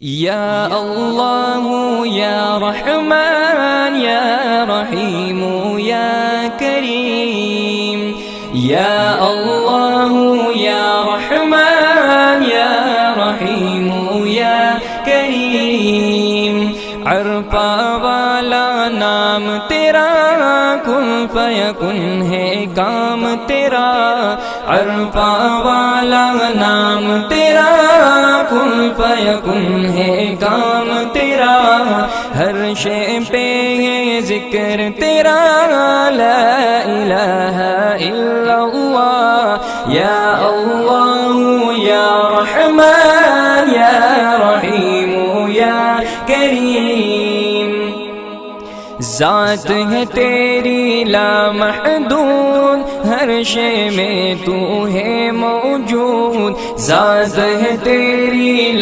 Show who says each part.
Speaker 1: یا اللہ یا رحمان یا رحیم یا کریم، یا اللہ یا رحمان یا رحیم یا کریم، عرفہ والا نام تیرا، کن فیکن ہے کام تیرا، عرفہ والا نام تیرا، کن فیکن ہے کام تیرا، ہر شے پہ ہے ذکر تیرا، لا الہ الا اللہ، یا اللہ یا رحمان یا رحیم یا کریم، ذات ہے تیری لامحدود، ہر شے میں تو ہے موجود، ذات ہے تیری